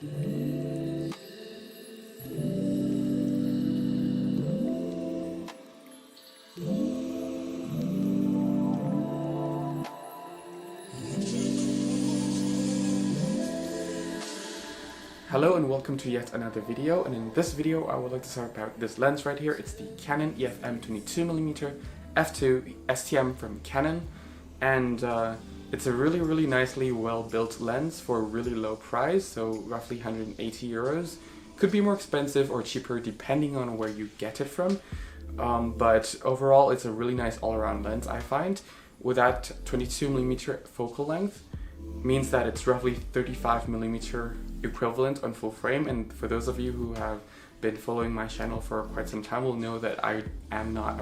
Hello and welcome to yet another video, and in this video I would like to talk about this lens right here. It's the Canon EF-M 22mm f2 STM from Canon, and it's a really nicely well built lens for a really low price, so roughly 180 euros. Could be more expensive or cheaper depending on where you get it from, but overall it's a really nice all-around lens, I find. With that 22mm focal length means that it's roughly 35mm equivalent on full frame, and for those of you who have been following my channel for quite some time will know that I am not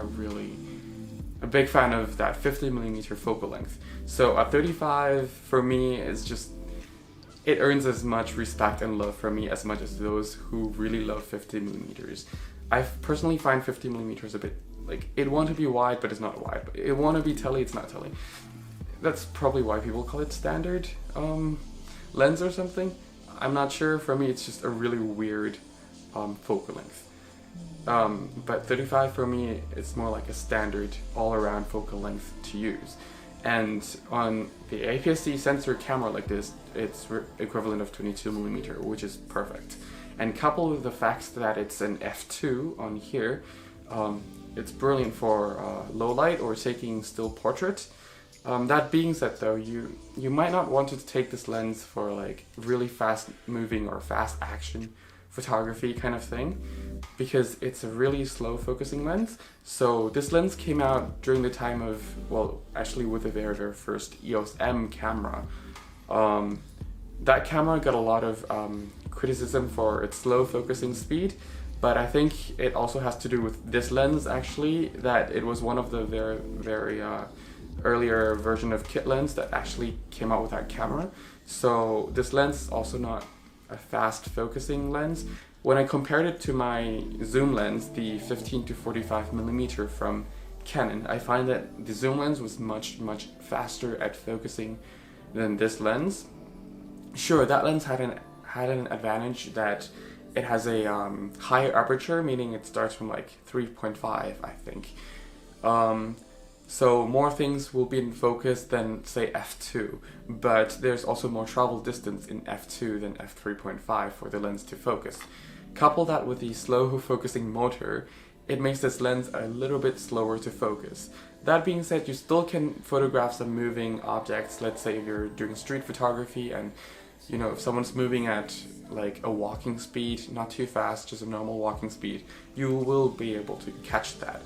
a big fan of that 50mm focal length. So a 35 for me is just, it earns as much respect and love from me as much as those who really love 50mm. I personally find 50mm a bit like, it want to be wide but it's not wide, but it want to be tele, it's not tele. That's probably why people call it standard lens or something. I'm not sure. For me it's just a really weird focal length. But 35 for me it's more like a standard all-around focal length to use. And on the APS-C sensor camera like this, it's equivalent of 22mm, which is perfect. And coupled with the fact that it's an f2 on here, it's brilliant for low light or taking still portrait. That being said though, you might not want to take this lens for like really fast moving or fast action photography kind of thing, because it's a really slow focusing lens. So this lens came out during the time of, well, actually with the very first EOS M camera. That camera got a lot of criticism for its slow focusing speed, but I think it also has to do with this lens actually, that it was one of the very earlier version of kit lens that actually came out with that camera. So this lens is also not a fast focusing lens. When I compared it to my zoom lens, the 15 to 45mm from Canon, I find that the zoom lens was much faster at focusing than this lens. Sure, that lens had an advantage that it has a higher aperture, meaning it starts from like 3.5, I think. So more things will be in focus than say f2, but there's also more travel distance in f2 than f3.5 for the lens to focus. Couple that with the slow focusing motor, it makes this lens a little bit slower to focus. That being said, you still can photograph some moving objects. Let's say if you're doing street photography and you know, if someone's moving at like a walking speed, not too fast, just a normal walking speed, you will be able to catch that.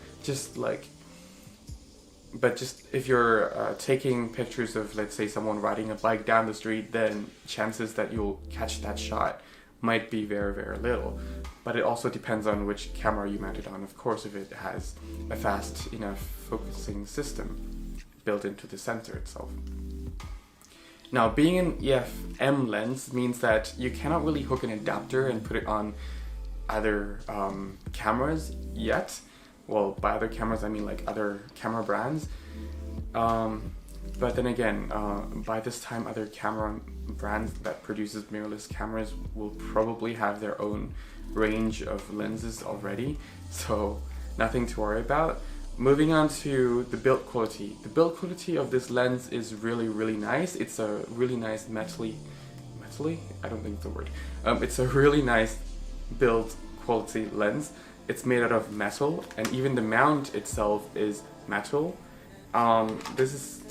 But just if you're taking pictures of, let's say, someone riding a bike down the street, then chances that you'll catch that shot might be very little. But it also depends on which camera you mount it on, of course, if it has a fast enough focusing system built into the sensor itself. Now, being an EF-M lens means that you cannot really hook an adapter and put it on other cameras yet. Well, by other cameras I mean like other camera brands. But then again, by this time other camera brands that produces mirrorless cameras will probably have their own range of lenses already, so nothing to worry about. Moving on to the build quality. The build quality of this lens is really nice. It's a really nice metally? I don't think it's the word. It's a really nice build quality lens. It's made out of metal, and even the mount itself is metal. This is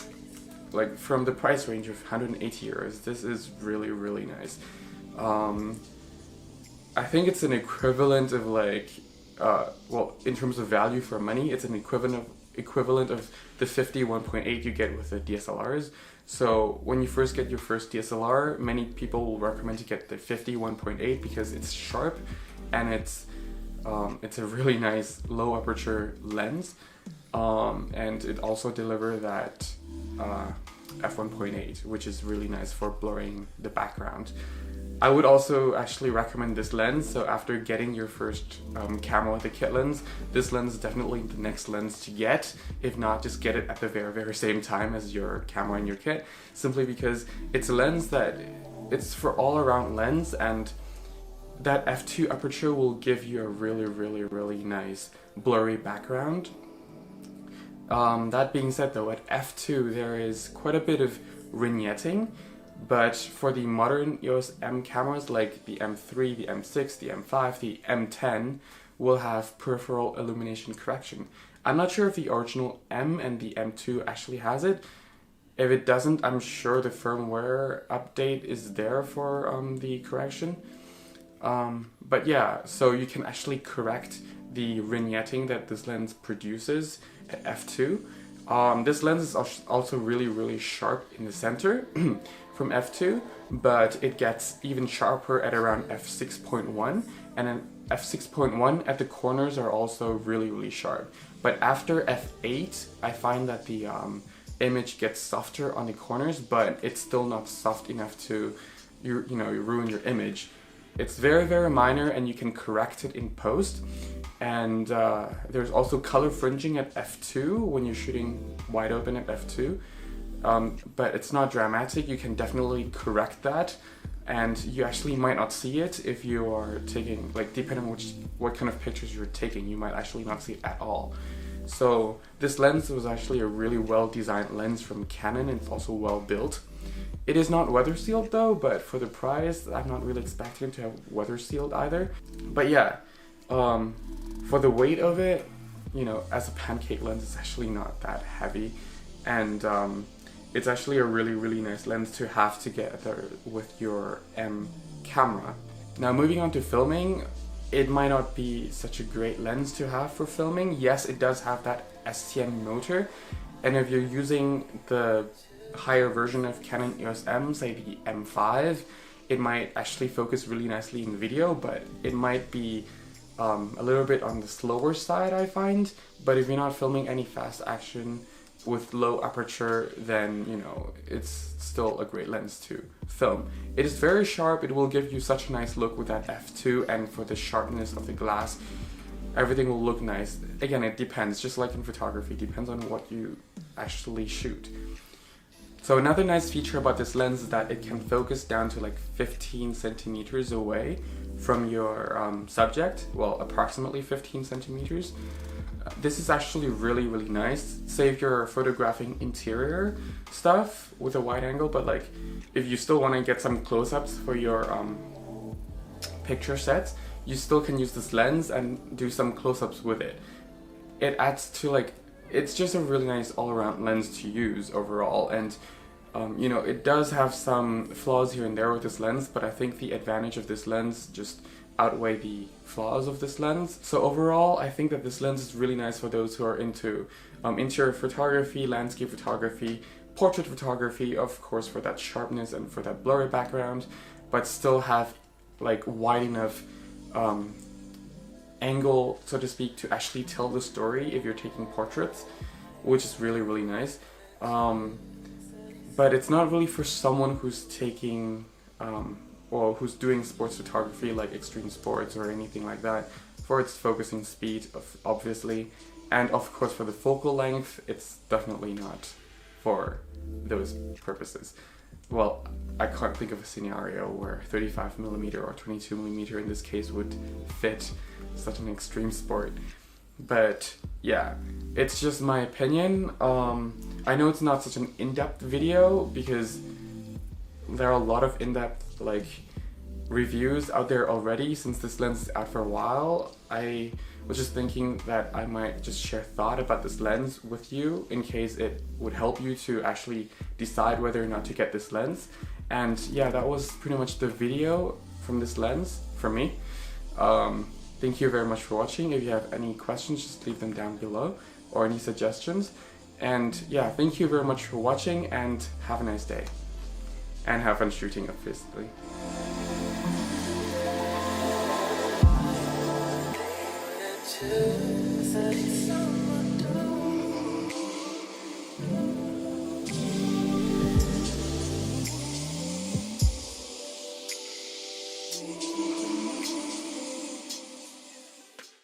like from the price range of 180 euros. This is really nice. I think it's an equivalent of like, well, in terms of value for money, it's an equivalent of the 50-1.8 you get with the DSLRs. So when you first get your first DSLR, many people will recommend to get the 50-1.8 because it's sharp and it's a really nice low aperture lens, and it also delivers that f1.8, which is really nice for blurring the background. I would also actually recommend this lens. So after getting your first camera with the kit lens, this lens is definitely the next lens to get. If not, just get it at the very same time as your camera and your kit, simply because it's a lens that it's for all-around lens, and that f2 aperture will give you a really nice blurry background. That being said though, at f2 there is quite a bit of vignetting, but for the modern EOS M cameras like the M3, the M6, the M5, the M10 will have peripheral illumination correction. I'm not sure if the original M and the M2 actually has it. If it doesn't, I'm sure the firmware update is there for the correction. But yeah, so you can actually correct the vignetting that this lens produces at f2. This lens is also really sharp in the center from f2, but it gets even sharper at around f6.1, and then f6.1 at the corners are also really sharp. But after f8, I find that the image gets softer on the corners, but it's still not soft enough to you ruin your image. It's very minor, and you can correct it in post. And there's also color fringing at f2 when you're shooting wide open at f2, but it's not dramatic. You can definitely correct that, and you actually might not see it if you are taking, like, depending on what kind of pictures you're taking, you might actually not see it at all. So this lens was actually a really well designed lens from Canon, and it's also well built. It is not weather sealed though, but for the price I'm not really expecting it to have weather sealed either. But yeah, for the weight of it, as a pancake lens, it's actually not that heavy, and it's actually a really nice lens to have together with your M camera. Now moving on to filming, it might not be such a great lens to have for filming. Yes, it does have that STM motor, and if you're using the higher version of Canon EOS M, say the M5, it might actually focus really nicely in video, but it might be a little bit on the slower side, I find. But if you're not filming any fast action with low aperture, then it's still a great lens to film. It is very sharp. It will give you such a nice look with that f2, and for the sharpness of the glass, everything will look nice. Again, it depends, just like in photography, depends on what you actually shoot. So another nice feature about this lens is that it can focus down to like 15 centimeters away from your subject, well, approximately 15 centimeters. This is actually really nice. Say if you're photographing interior stuff with a wide angle, but like if you still want to get some close-ups for your picture sets, you still can use this lens and do some close-ups with it. It adds to it's just a really nice all-around lens to use overall, and it does have some flaws here and there with this lens, but I think the advantage of this lens just outweigh the flaws of this lens. So overall, I think that this lens is really nice for those who are into interior photography, landscape photography, portrait photography, of course, for that sharpness and for that blurry background, but still have like wide enough angle, so to speak, to actually tell the story if you're taking portraits, which is really nice. But it's not really for someone who's taking or who's doing sports photography, like extreme sports or anything like that, for its focusing speed, obviously, and of course for the focal length, it's definitely not for those purposes. Well, I can't think of a scenario where 35mm or 22mm in this case would fit such an extreme sport. But yeah, it's just my opinion. I know it's not such an in-depth video because there are a lot of in-depth reviews out there already since this lens is out for a while. I was just thinking that I might just share thought about this lens with you in case it would help you to actually decide whether or not to get this lens. And yeah, that was pretty much the video from this lens for me. Thank you very much for watching. If you have any questions, just leave them down below, or any suggestions. And yeah, thank you very much for watching, and have a nice day. And have fun shooting, obviously. To